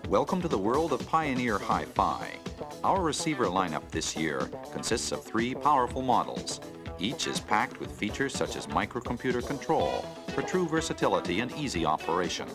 Welcome to the world of Pioneer Hi-Fi. Our receiver lineup this year consists of 3 powerful models. Each is packed with features such as microcomputer control for true versatility and easy operation.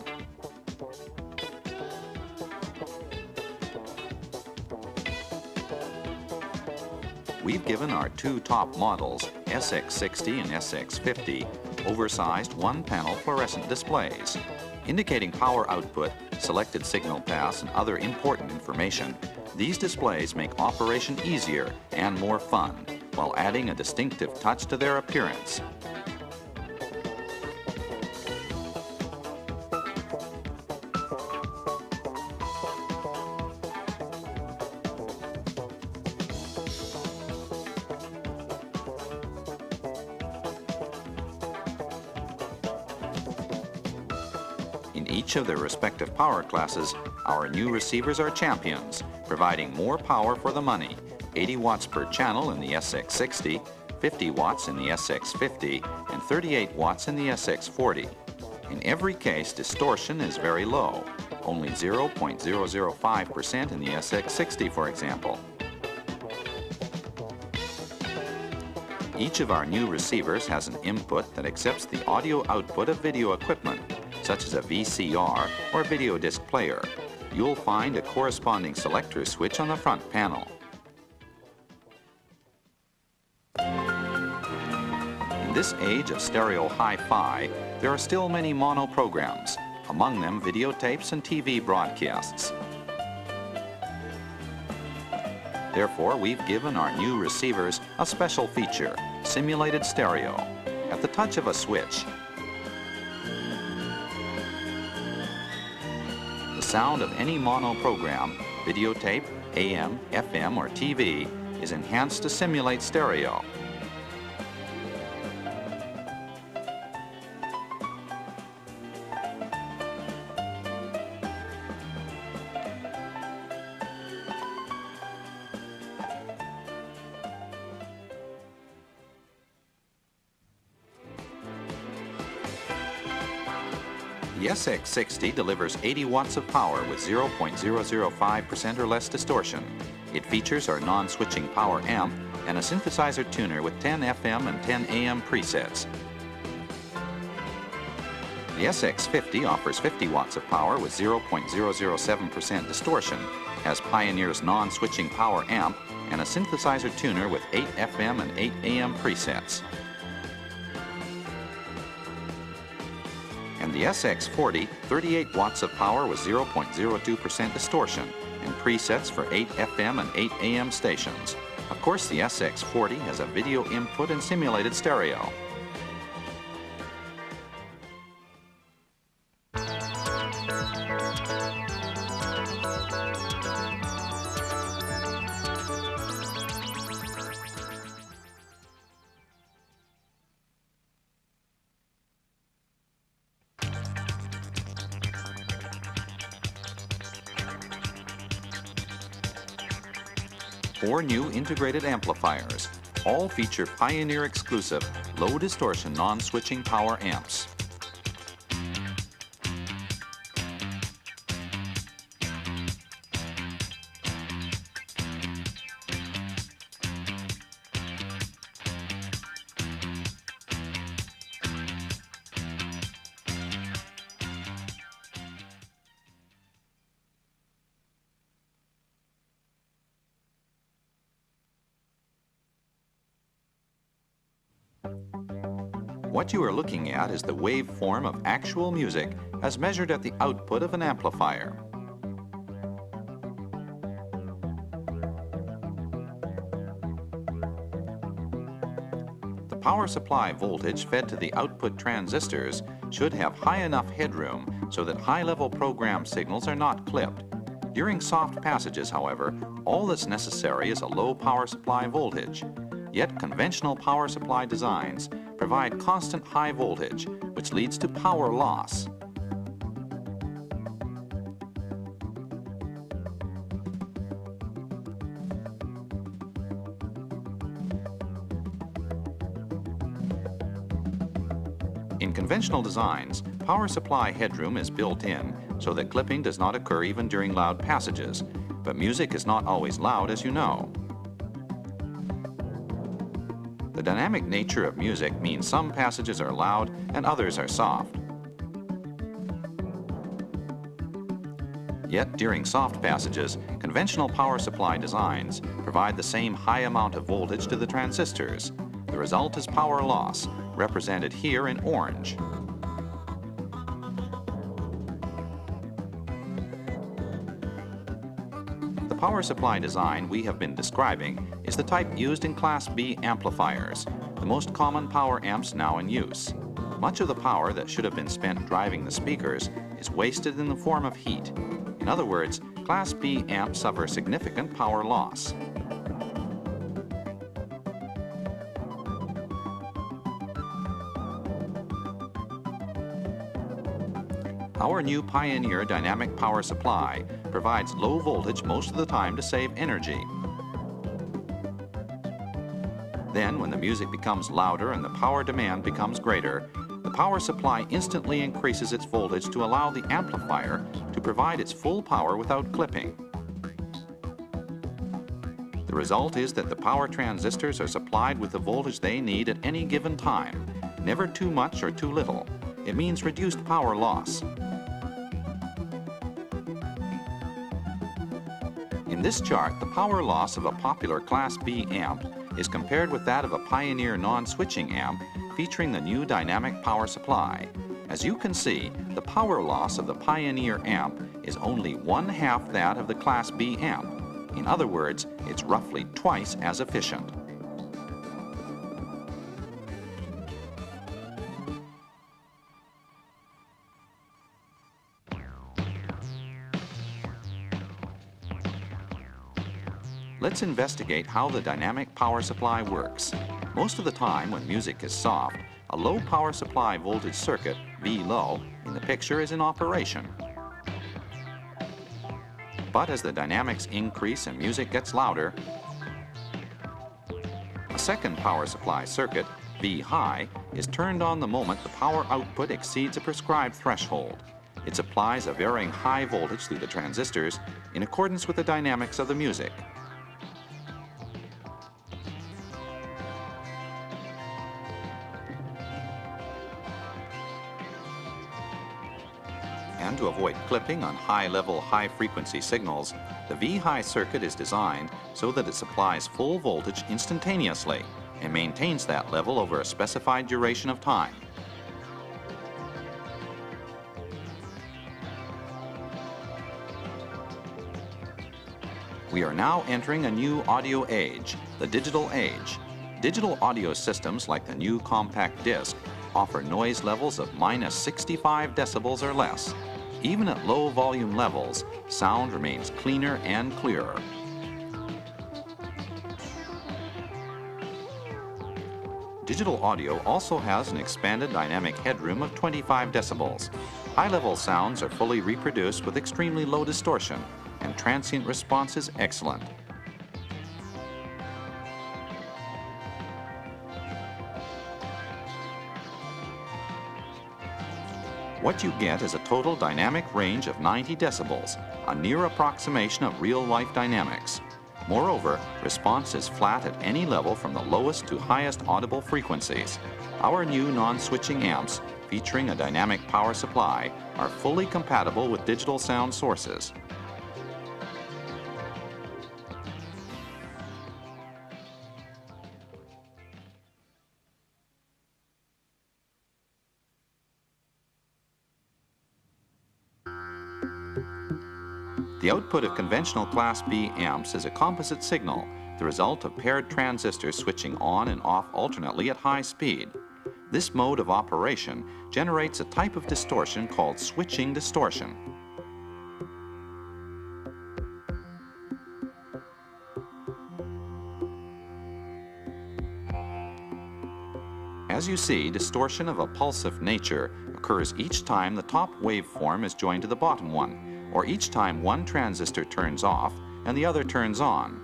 We've given our 2 top models, SX60 and SX50, oversized one-panel fluorescent displays. Indicating power output, selected signal paths, and other important information, these displays make operation easier and more fun, while adding a distinctive touch to their appearance. In each of their respective power classes, our new receivers are champions, providing more power for the money, 80 watts per channel in the SX60, 50 watts in the SX50, and 38 watts in the SX40. In every case, distortion is very low, only 0.005% in the SX60, for example. Each of our new receivers has an input that accepts the audio output of video equipment, such as a VCR or video disc player. You'll find a corresponding selector switch on the front panel. In this age of stereo hi-fi, there are still many mono programs, among them videotapes and TV broadcasts. Therefore, we've given our new receivers a special feature, simulated stereo. At the touch of a switch, the sound of any mono program, videotape, AM, FM, or TV, is enhanced to simulate stereo. The SX60 delivers 80 watts of power with 0.005% or less distortion. It features our non-switching power amp and a synthesizer tuner with 10 FM and 10 AM presets. The SX50 offers 50 watts of power with 0.007% distortion, has Pioneer's non-switching power amp, and a synthesizer tuner with 8 FM and 8 AM presets. And the SX40, 38 watts of power with 0.02% distortion and presets for 8 FM and 8 AM stations. Of course, the SX40 has a video input and simulated stereo. Four new integrated amplifiers. All feature Pioneer exclusive, low distortion non-switching power amps. What you are looking at is the waveform of actual music as measured at the output of an amplifier. The power supply voltage fed to the output transistors should have high enough headroom so that high-level program signals are not clipped. During soft passages, however, all that's necessary is a low power supply voltage. Yet conventional power supply designs provide constant high voltage, which leads to power loss. In conventional designs, power supply headroom is built in, so that clipping does not occur even during loud passages. But music is not always loud, as you know. The dynamic nature of music means some passages are loud and others are soft. Yet, during soft passages, conventional power supply designs provide the same high amount of voltage to the transistors. The result is power loss, represented here in orange. The power supply design we have been describing is the type used in Class B amplifiers, the most common power amps now in use. Much of the power that should have been spent driving the speakers is wasted in the form of heat. In other words, Class B amps suffer significant power loss. Our new Pioneer dynamic power supply provides low voltage most of the time to save energy. Then, when the music becomes louder and the power demand becomes greater, the power supply instantly increases its voltage to allow the amplifier to provide its full power without clipping. The result is that the power transistors are supplied with the voltage they need at any given time, never too much or too little. It means reduced power loss. In this chart, the power loss of a popular Class B amp is compared with that of a Pioneer non-switching amp featuring the new dynamic power supply. As you can see, the power loss of the Pioneer amp is only 1/2 that of the Class B amp. In other words, it's roughly twice as efficient. Let's investigate how the dynamic power supply works. Most of the time when music is soft, a low power supply voltage circuit, V-low, in the picture is in operation. But as the dynamics increase and music gets louder, a second power supply circuit, V-high, is turned on the moment the power output exceeds a prescribed threshold. It supplies a varying high voltage through the transistors in accordance with the dynamics of the music. And to avoid clipping on high-level, high-frequency signals, the V-high circuit is designed so that it supplies full voltage instantaneously and maintains that level over a specified duration of time. We are now entering a new audio age, the digital age. Digital audio systems like the new compact disc offer noise levels of -65 decibels or less. Even at low volume levels, sound remains cleaner and clearer. Digital audio also has an expanded dynamic headroom of 25 decibels. High-level sounds are fully reproduced with extremely low distortion, and transient response is excellent. What you get is a total dynamic range of 90 decibels, a near approximation of real-life dynamics. Moreover, response is flat at any level from the lowest to highest audible frequencies. Our new non-switching amps, featuring a dynamic power supply, are fully compatible with digital sound sources. The output of conventional Class B amps is a composite signal, the result of paired transistors switching on and off alternately at high speed. This mode of operation generates a type of distortion called switching distortion. As you see, distortion of a pulsive nature occurs each time the top waveform is joined to the bottom one, or each time one transistor turns off and the other turns on.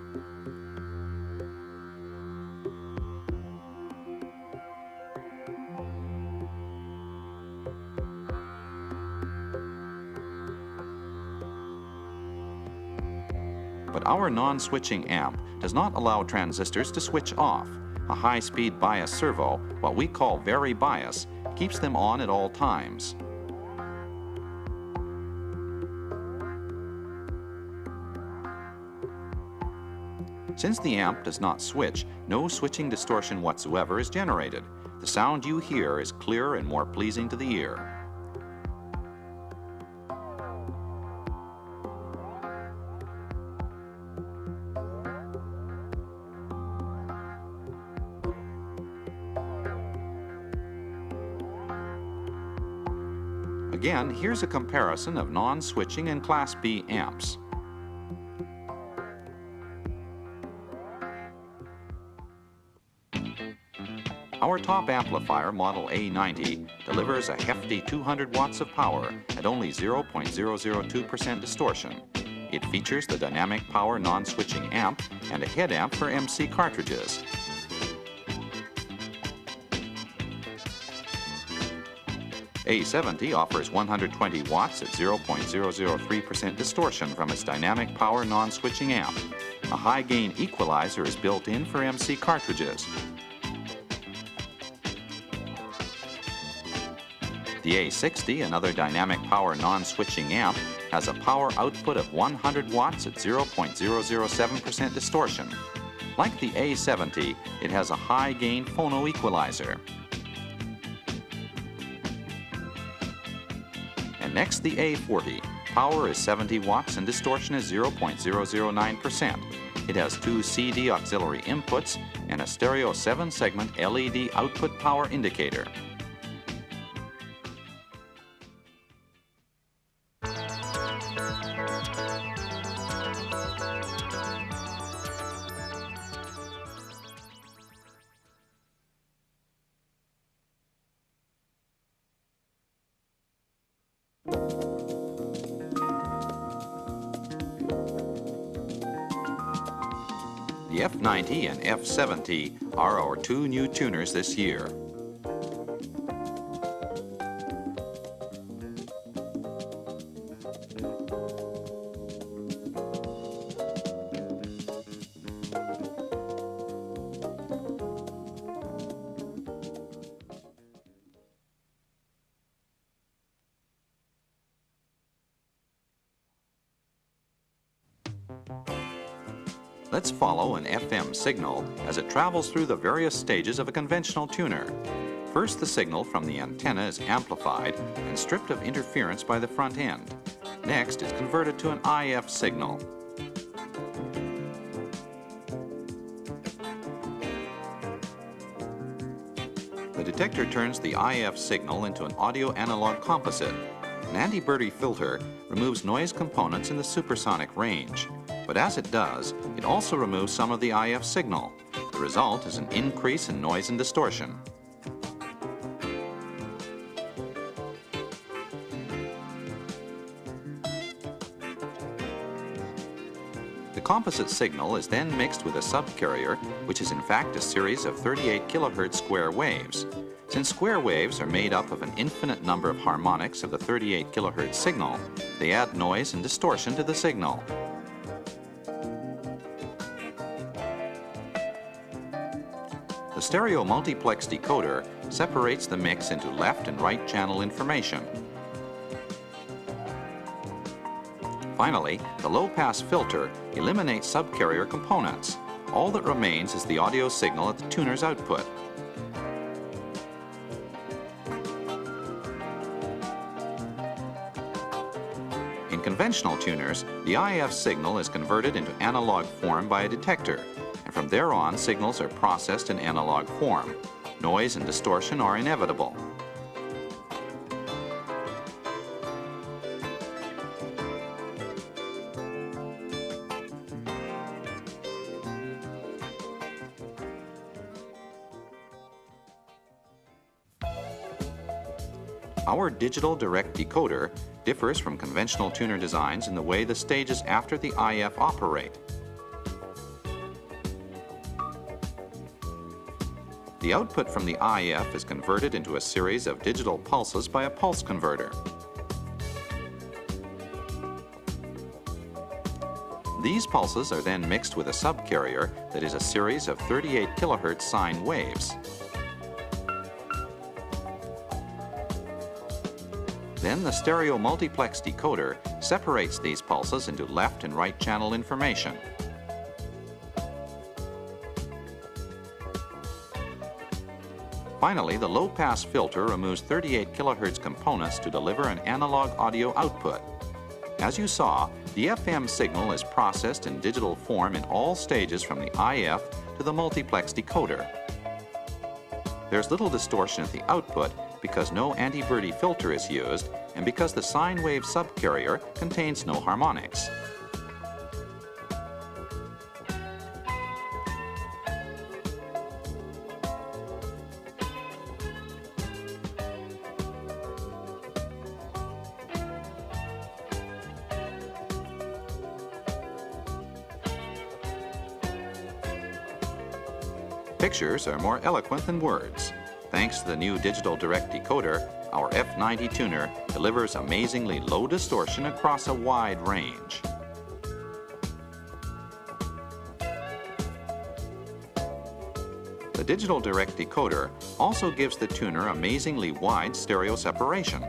But our non-switching amp does not allow transistors to switch off. A high-speed bias servo, what we call vary bias, keeps them on at all times. Since the amp does not switch, no switching distortion whatsoever is generated. The sound you hear is clearer and more pleasing to the ear. Again, here's a comparison of non-switching and Class B amps. Our top amplifier, model A90, delivers a hefty 200 watts of power at only 0.002% distortion. It features the dynamic power non-switching amp and a head amp for MC cartridges. A70 offers 120 watts at 0.003% distortion from its dynamic power non-switching amp. A high-gain equalizer is built in for MC cartridges. The A60, another dynamic power non-switching amp, has a power output of 100 watts at 0.007% distortion. Like the A70, it has a high-gain phono equalizer. And next, the A40. Power is 70 watts and distortion is 0.009%. It has two CD auxiliary inputs and a stereo 7-segment LED output power indicator. The F90 and F70 are our two new tuners this year. Let's follow an FM signal as it travels through the various stages of a conventional tuner. First, the signal from the antenna is amplified and stripped of interference by the front end. Next, it's converted to an IF signal. The detector turns the IF signal into an audio analog composite. An anti-Birdie filter removes noise components in the supersonic range. But as it does, it also removes some of the IF signal. The result is an increase in noise and distortion. The composite signal is then mixed with a subcarrier, which is in fact a series of 38 kilohertz square waves. Since square waves are made up of an infinite number of harmonics of the 38 kilohertz signal, they add noise and distortion to the signal. The stereo multiplex decoder separates the mix into left and right channel information. Finally, the low-pass filter eliminates subcarrier components. All that remains is the audio signal at the tuner's output. In conventional tuners, the IF signal is converted into analog form by a detector. And from there on, signals are processed in analog form. Noise and distortion are inevitable. Our digital direct decoder differs from conventional tuner designs in the way the stages after the IF operate. The output from the IF is converted into a series of digital pulses by a pulse converter. These pulses are then mixed with a subcarrier that is a series of 38 kilohertz sine waves. Then the stereo multiplex decoder separates these pulses into left and right channel information. Finally, the low-pass filter removes 38 kilohertz components to deliver an analog audio output. As you saw, the FM signal is processed in digital form in all stages from the IF to the multiplex decoder. There's little distortion at the output because no anti-Verdi filter is used and because the sine wave subcarrier contains no harmonics. Pictures are more eloquent than words. Thanks to the new digital direct decoder, our F90 tuner delivers amazingly low distortion across a wide range. The digital direct decoder also gives the tuner amazingly wide stereo separation.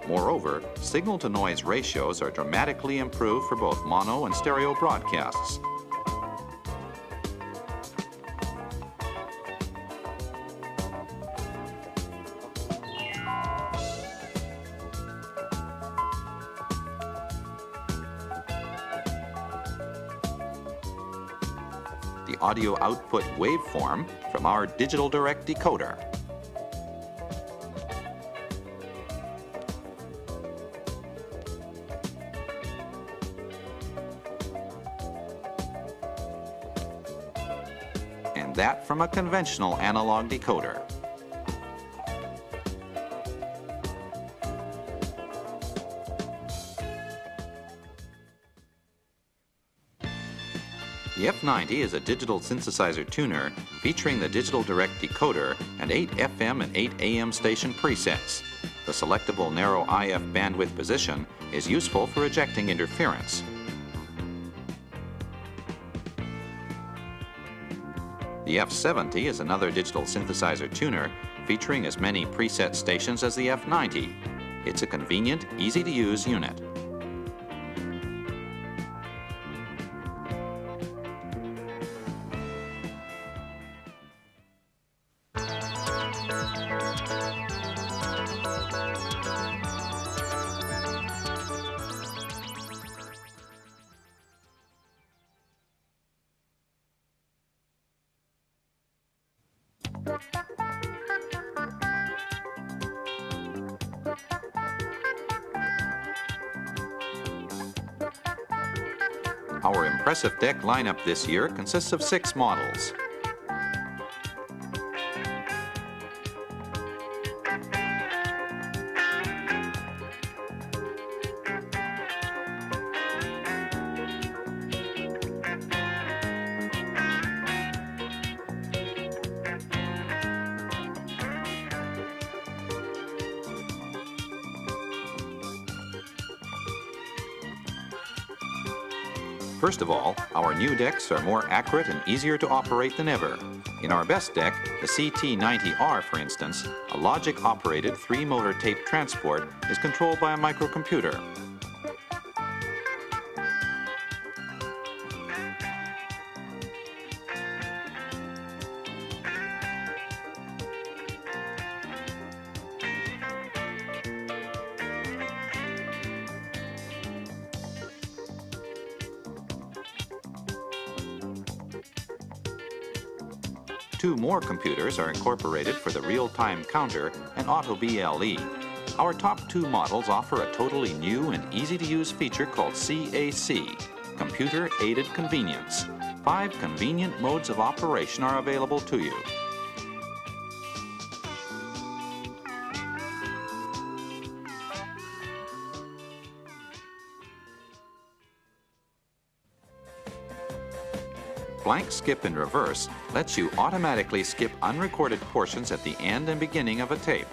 Moreover, signal-to-noise ratios are dramatically improved for both mono and stereo broadcasts. The audio output waveform from our digital direct decoder. And that from a conventional analog decoder. The F90 is a digital synthesizer tuner featuring the digital direct decoder and 8 FM and 8 AM station presets. The selectable narrow IF bandwidth position is useful for ejecting interference. The F70 is another digital synthesizer tuner featuring as many preset stations as the F90. It's a convenient, easy-to-use unit. Our impressive deck lineup this year consists of 6 models. First of all, our new decks are more accurate and easier to operate than ever. In our best deck, the CT90R, for instance, a logic-operated 3-motor tape transport is controlled by a microcomputer. Two more computers are incorporated for the real-time counter and auto BLE. Our top 2 models offer a totally new and easy-to-use feature called CAC, Computer Aided Convenience. 5 convenient modes of operation are available to you. Blank skip in reverse lets you automatically skip unrecorded portions at the end and beginning of a tape.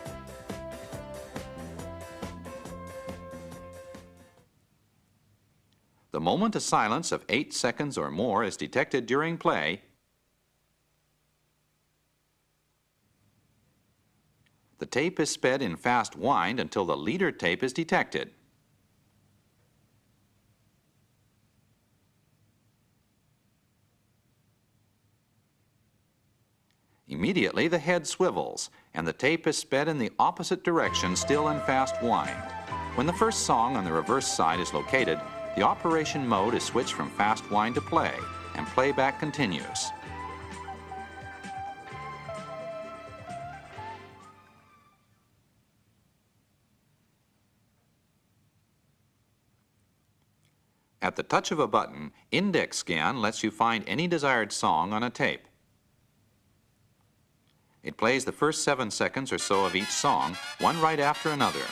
The moment a silence of 8 seconds or more is detected during play, the tape is sped in fast wind until the leader tape is detected. Immediately, the head swivels, and the tape is sped in the opposite direction, still in fast wind. When the first song on the reverse side is located, the operation mode is switched from fast wind to play, and playback continues. At the touch of a button, Index Scan lets you find any desired song on a tape. It plays the first 7 seconds or so of each song, one right after another.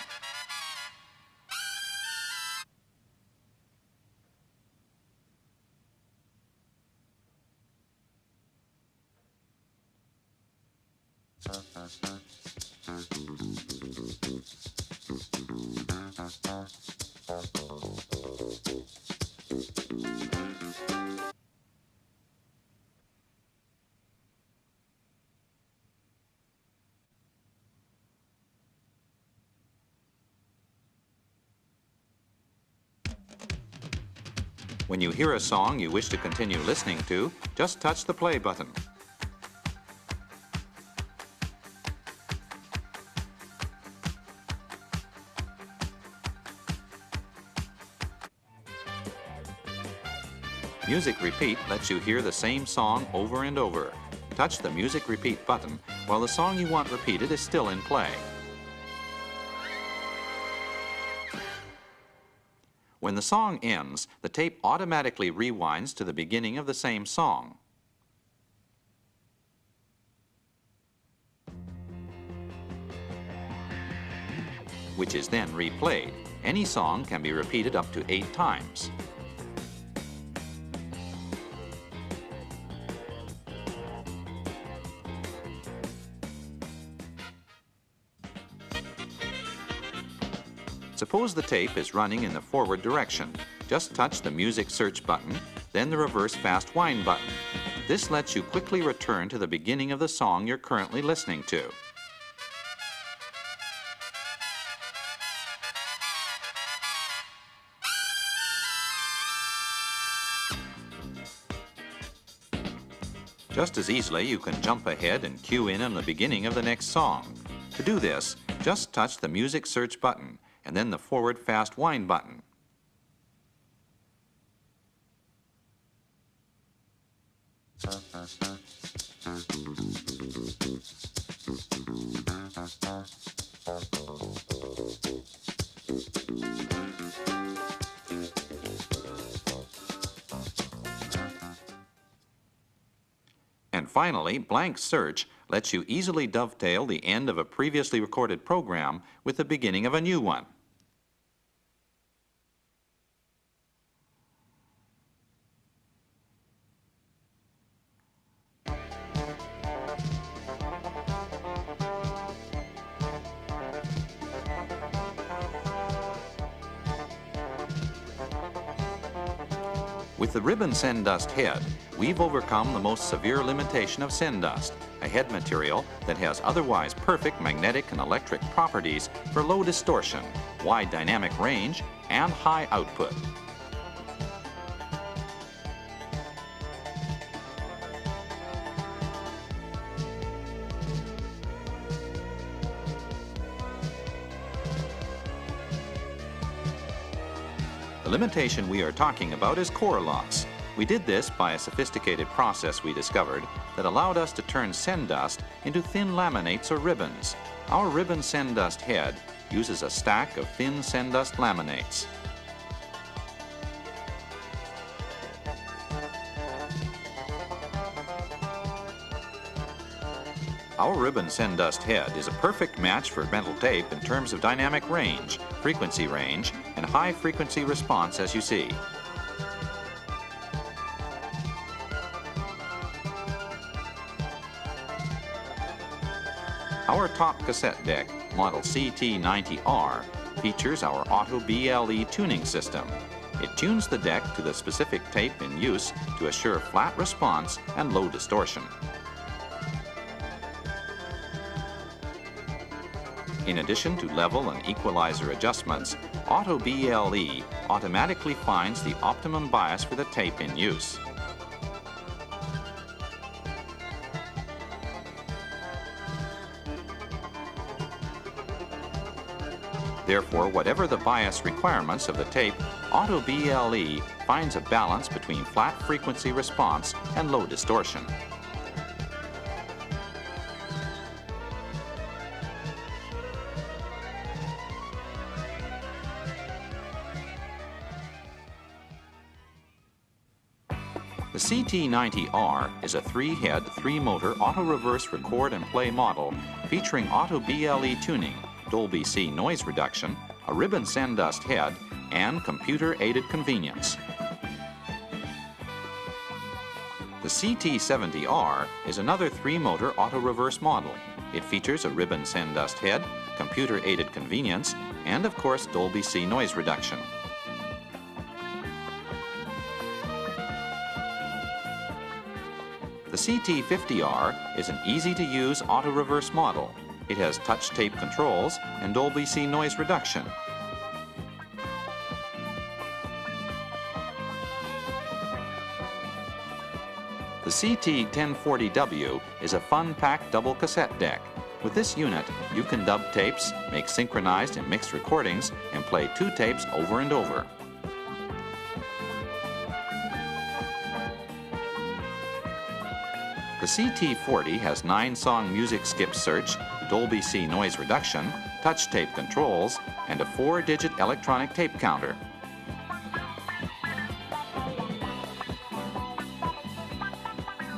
When you hear a song you wish to continue listening to, just touch the play button. Music Repeat lets you hear the same song over and over. Touch the Music Repeat button while the song you want repeated is still in play. When the song ends, the tape automatically rewinds to the beginning of the same song. Which is then replayed. Any song can be repeated up to 8 times. Suppose the tape is running in the forward direction. Just touch the Music Search button, then the reverse fast wind button. This lets you quickly return to the beginning of the song you're currently listening to. Just as easily, you can jump ahead and cue in on the beginning of the next song. To do this, just touch the Music Search button and then the forward fast wind button. And finally, Blank Search lets you easily dovetail the end of a previously recorded program with the beginning of a new one. With the ribbon send dust head, we've overcome the most severe limitation of send dust, a head material that has otherwise perfect magnetic and electric properties for low distortion, wide dynamic range, and high output. The limitation we are talking about is core loss. We did this by a sophisticated process we discovered that allowed us to turn send dust into thin laminates or ribbons. Our ribbon send dust head uses a stack of thin send dust laminates. Our ribbon send dust head is a perfect match for metal tape in terms of dynamic range, frequency range, and high frequency response, as you see. Our top cassette deck, model CT90R, features our Auto BLE tuning system. It tunes the deck to the specific tape in use to assure flat response and low distortion. In addition to level and equalizer adjustments, Auto BLE automatically finds the optimum bias for the tape in use. Therefore, whatever the bias requirements of the tape, Auto BLE finds a balance between flat frequency response and low distortion. The CT90R is a 3-head, 3-motor auto-reverse record and play model featuring Auto BLE tuning, Dolby C noise reduction, a ribbon send-dust head, and computer-aided convenience. The CT70R is another 3-motor auto-reverse model. It features a ribbon send-dust head, computer-aided convenience, and of course Dolby C noise reduction. The CT50R is an easy-to-use auto-reverse model. It has touch tape controls and Dolby C noise reduction. The CT1040W is a fun-packed double cassette deck. With this unit, you can dub tapes, make synchronized and mixed recordings, and play 2 tapes over and over. The CT40 has 9-song music skip search, Dolby C noise reduction, touch tape controls, and a 4-digit electronic tape counter.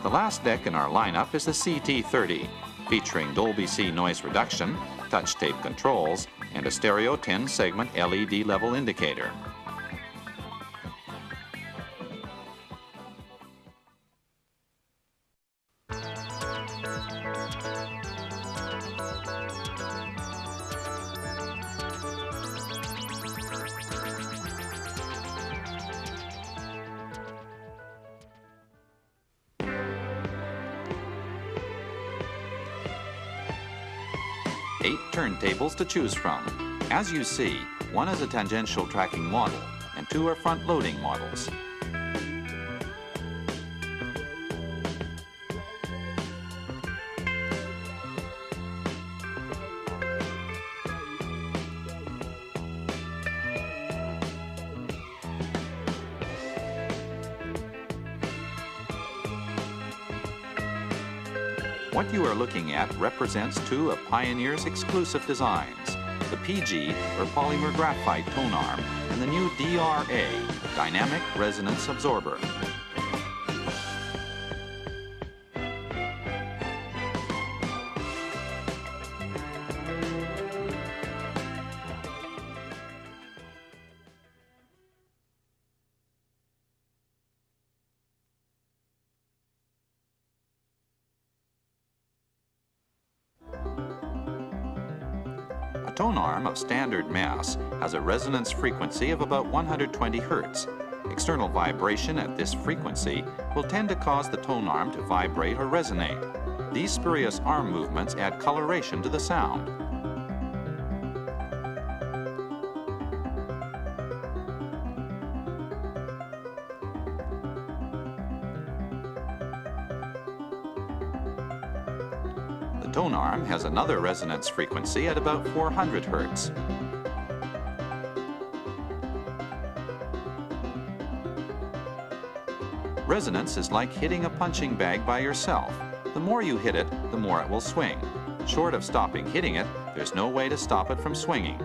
The last deck in our lineup is the CT30, featuring Dolby C noise reduction, touch tape controls, and a stereo 10-segment LED level indicator. Eight turntables to choose from. As you see, one is a tangential tracking model, and 2 are front-loading models. What you are looking at represents 2 of Pioneer's exclusive designs, the PG, or polymer graphite tone arm, and the new DRA, dynamic resonance absorber. A tone arm of standard mass has a resonance frequency of about 120 Hz. External vibration at this frequency will tend to cause the tone arm to vibrate or resonate. These spurious arm movements add coloration to the sound. The tone arm has another resonance frequency at about 400 Hz. Resonance is like hitting a punching bag by yourself. The more you hit it, the more it will swing. Short of stopping hitting it, there's no way to stop it from swinging.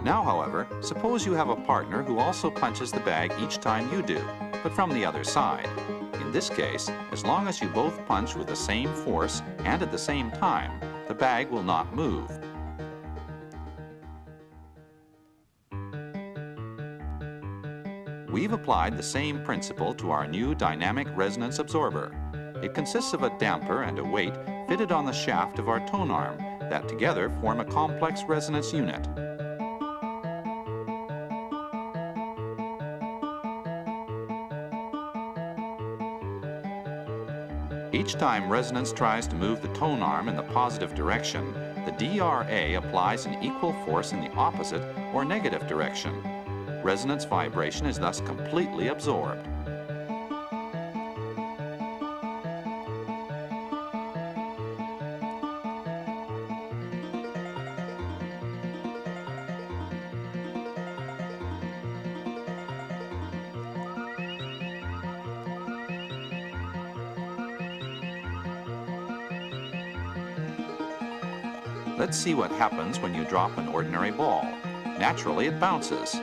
Now, however, suppose you have a partner who also punches the bag each time you do, but from the other side. In this case, as long as you both punch with the same force and at the same time, the bag will not move. We've applied the same principle to our new dynamic resonance absorber. It consists of a damper and a weight fitted on the shaft of our tone arm that together form a complex resonance unit. Each time resonance tries to move the tone arm in the positive direction, the DRA applies an equal force in the opposite or negative direction. Resonance vibration is thus completely absorbed. Let's see what happens when you drop an ordinary ball. Naturally, it bounces.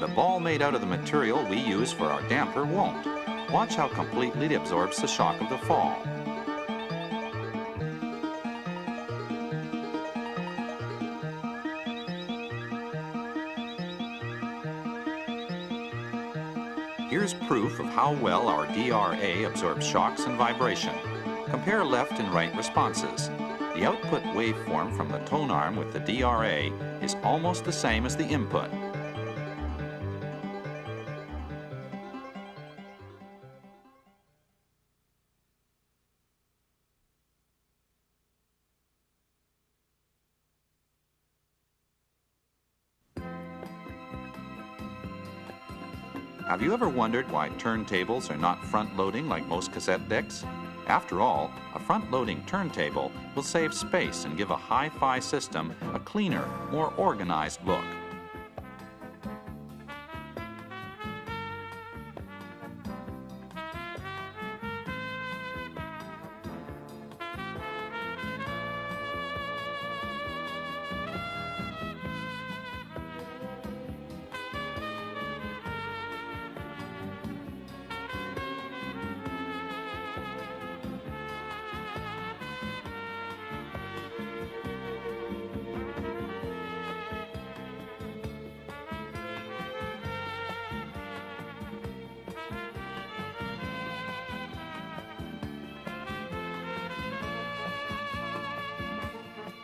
But a ball made out of the material we use for our damper won't. Watch how completely it absorbs the shock of the fall. Here's proof of how well our DRA absorbs shocks and vibration. Compare left and right responses. The output waveform from the tone arm with the DRA is almost the same as the input. Have you ever wondered why turntables are not front-loading like most cassette decks? After all, a front-loading turntable will save space and give a hi-fi system a cleaner, more organized look.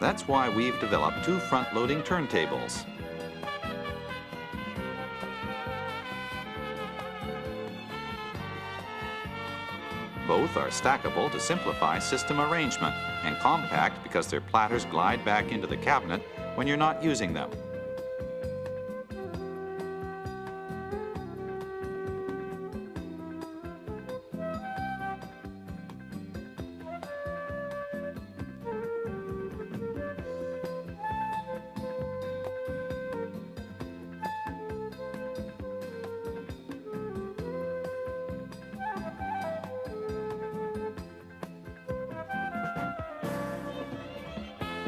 That's why we've developed two front-loading turntables. Both are stackable to simplify system arrangement and compact because their platters glide back into the cabinet when you're not using them.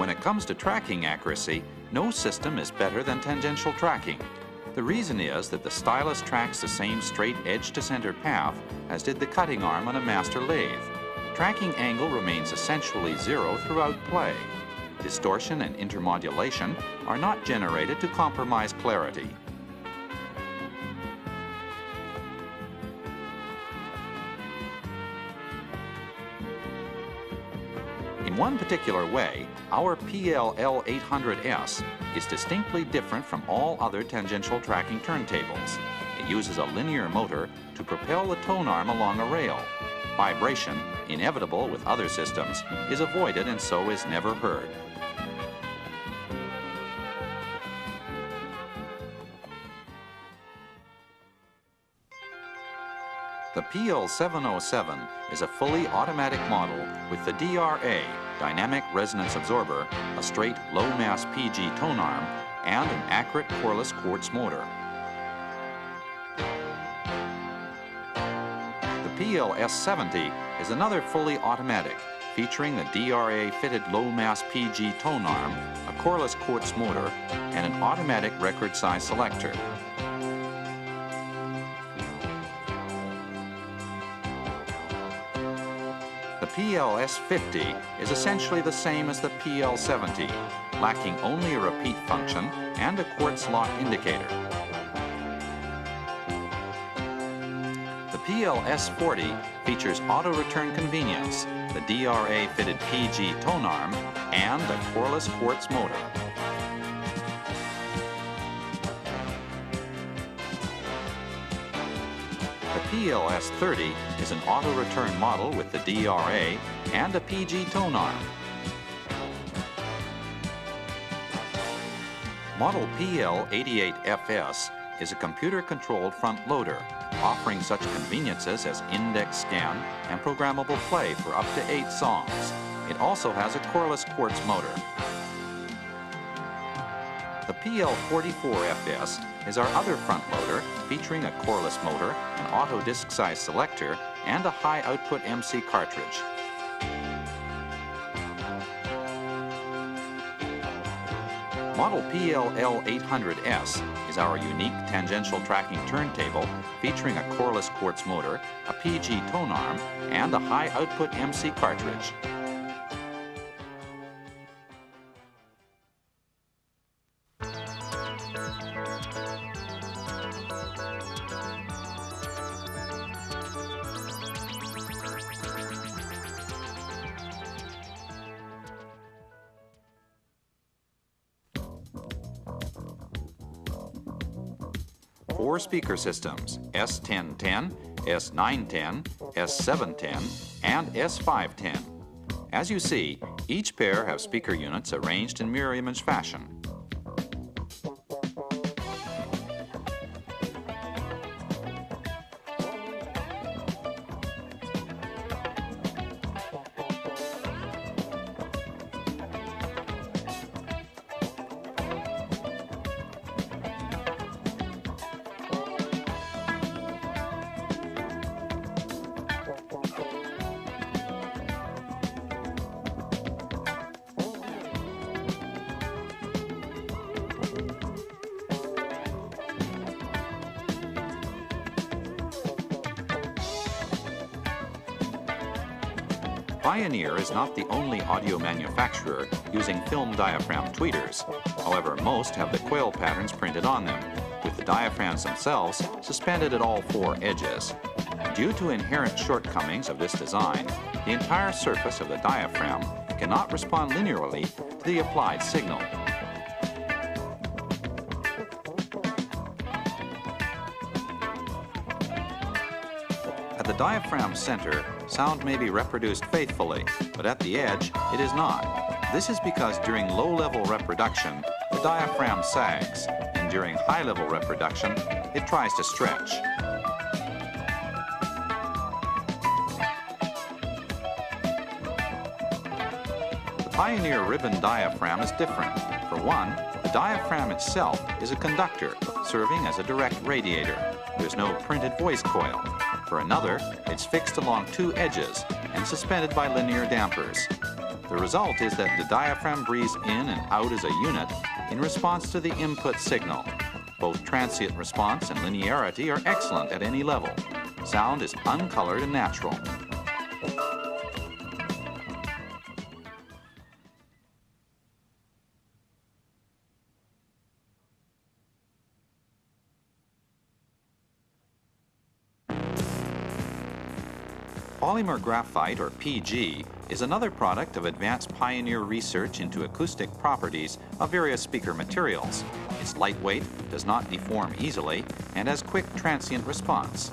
When it comes to tracking accuracy, no system is better than tangential tracking. The reason is that the stylus tracks the same straight edge-to-center path as did the cutting arm on a master lathe. Tracking angle remains essentially zero throughout play. Distortion and intermodulation are not generated to compromise clarity. In one particular way, our PLL800S is distinctly different from all other tangential tracking turntables. It uses a linear motor to propel the tone arm along a rail. Vibration, inevitable with other systems, is avoided and so is never heard. The PL707 is a fully automatic model with the DRA, Dynamic Resonance Absorber, a straight low-mass PG tone arm, and an accurate coreless quartz motor. The PLS70 is another fully automatic, featuring the DRA-fitted low-mass PG tone arm, a coreless quartz motor, and an automatic record size selector. The PLS50 is essentially the same as the PL70, lacking only a repeat function and a quartz lock indicator. The PLS40 features auto-return convenience, the DRA-fitted PG tone arm, and a coreless quartz motor. The PLS30 is an auto-return model with the DRA and a PG tone arm. Model PL88FS is a computer-controlled front loader, offering such conveniences as index scan and programmable play for up to 8 songs. It also has a coreless quartz motor. The PL44FS is our other front loader, featuring a coreless motor, an auto disc size selector, and a high-output MC cartridge. Model PLL800S is our unique tangential tracking turntable, featuring a coreless quartz motor, a PG tone arm, and a high-output MC cartridge. Four speaker systems, S1010, S910, S710, and S510. As you see, each pair have speaker units arranged in mirror image fashion. Pioneer is not the only audio manufacturer using film diaphragm tweeters. However, most have the quail patterns printed on them, with the diaphragms themselves suspended at all 4 edges. Due to inherent shortcomings of this design, the entire surface of the diaphragm cannot respond linearly to the applied signal. At the diaphragm center, sound may be reproduced faithfully, but at the edge, it is not. This is because during low-level reproduction, the diaphragm sags, and during high-level reproduction, it tries to stretch. The Pioneer ribbon diaphragm is different. For one, the diaphragm itself is a conductor, serving as a direct radiator. There's no printed voice coil. For another, it's fixed along 2 edges and suspended by linear dampers. The result is that the diaphragm breathes in and out as a unit in response to the input signal. Both transient response and linearity are excellent at any level. Sound is uncolored and natural. Polymer graphite, or PG, is another product of advanced Pioneer research into acoustic properties of various speaker materials. It's lightweight, does not deform easily, and has quick transient response.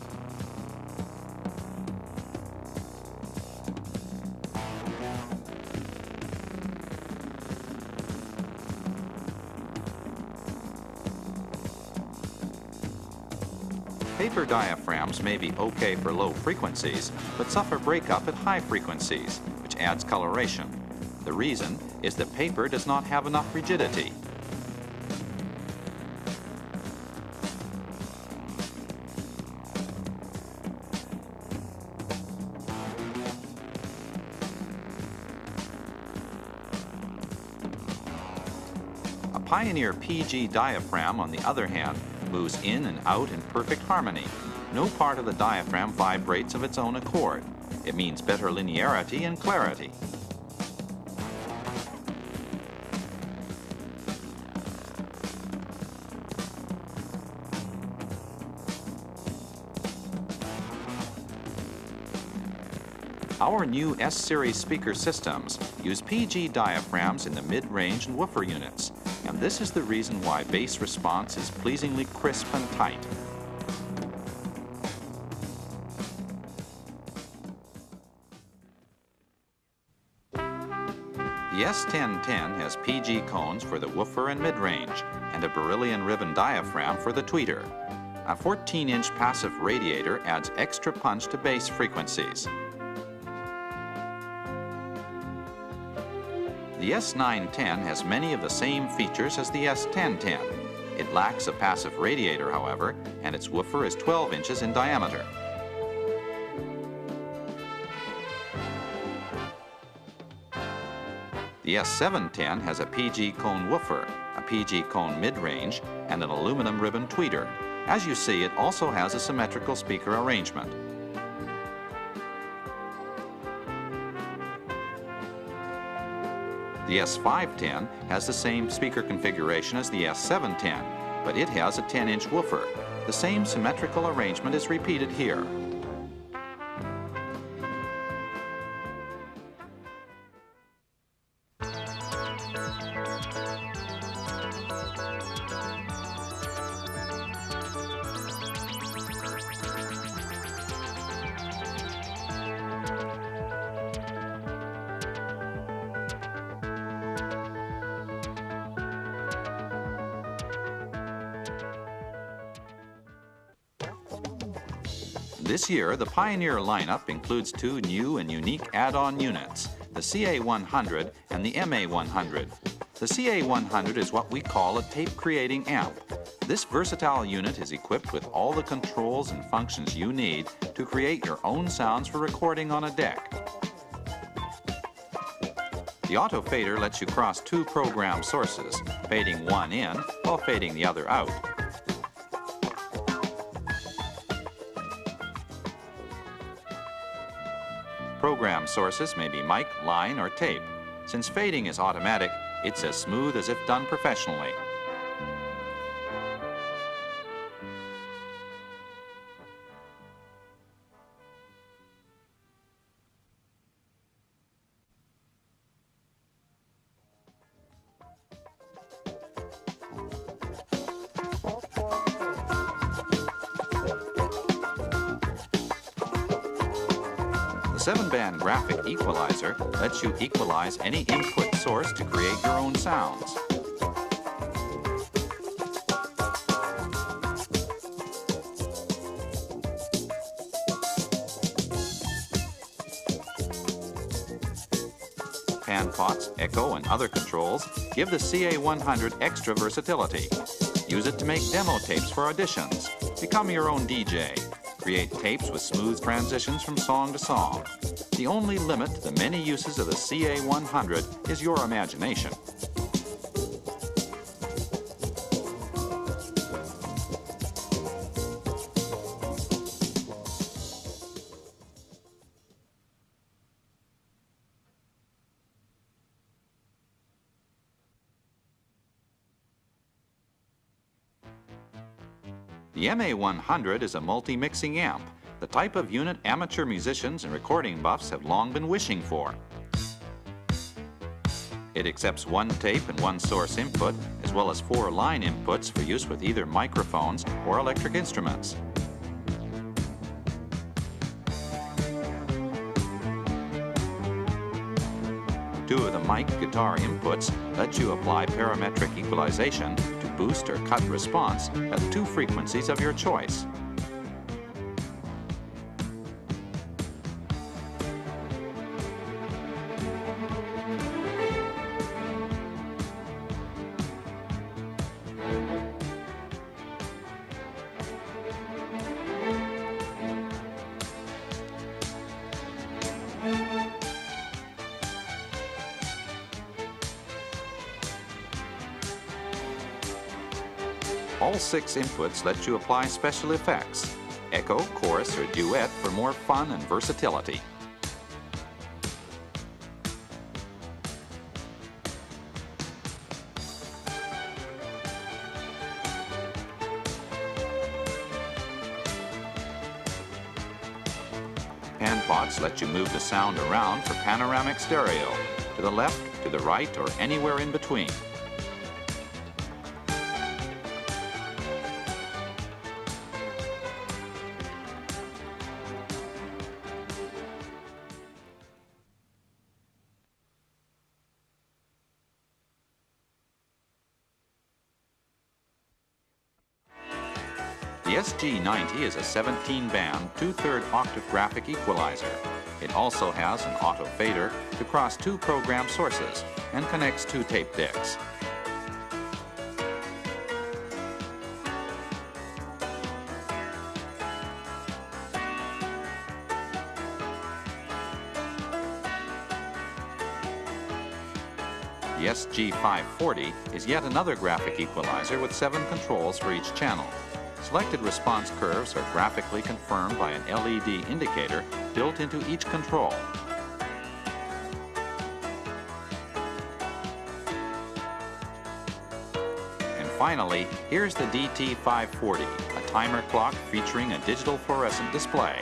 Paper diaphragms may be okay for low frequencies, but suffer breakup at high frequencies, which adds coloration. The reason is that paper does not have enough rigidity. A Pioneer PG diaphragm, on the other hand, moves in and out in perfect harmony. No part of the diaphragm vibrates of its own accord. It means better linearity and clarity. Our new S-Series speaker systems use PG diaphragms in the mid-range and woofer units, and this is the reason why bass response is pleasingly crisp and tight. The S1010 has PG cones for the woofer and mid-range, and a beryllium ribbon diaphragm for the tweeter. A 14-inch passive radiator adds extra punch to bass frequencies. The S910 has many of the same features as the S1010. It lacks a passive radiator, however, and its woofer is 12 inches in diameter. The S710 has a PG cone woofer, a PG cone mid-range, and an aluminum ribbon tweeter. As you see, it also has a symmetrical speaker arrangement. The S510 has the same speaker configuration as the S710, but it has a 10-inch woofer. The same symmetrical arrangement is repeated here. This year, the Pioneer lineup includes two new and unique add-on units, the CA100 and the MA100. The CA100 is what we call a tape-creating amp. This versatile unit is equipped with all the controls and functions you need to create your own sounds for recording on a deck. The auto fader lets you cross two program sources, fading one in while fading the other out. Program sources may be mic, line, or tape. Since fading is automatic, it's as smooth as if done professionally. The 7-band graphic equalizer lets you equalize any input source to create your own sounds. Pan pots, echo, and other controls give the CA100 extra versatility. Use it to make demo tapes for auditions. Become your own DJ. Create tapes with smooth transitions from song to song. The only limit to the many uses of the CA100 is your imagination. The MA100 is a multi-mixing amp, the type of unit amateur musicians and recording buffs have long been wishing for. It accepts one tape and one source input, as well as 4 line inputs for use with either microphones or electric instruments. Two of the mic guitar inputs let you apply parametric equalization to boost or cut response at 2 frequencies of your choice. All 6 inputs let you apply special effects, echo, chorus, or duet for more fun and versatility. spots let you move the sound around for panoramic stereo, to the left, to the right, or anywhere in between. The SG90 is a 17-band, 2/3 octave graphic equalizer. It also has an auto fader to cross 2 program sources and connects 2 tape decks. The SG540 is yet another graphic equalizer with 7 controls for each channel. Selected response curves are graphically confirmed by an LED indicator built into each control. And finally, here's the DT540, a timer clock featuring a digital fluorescent display.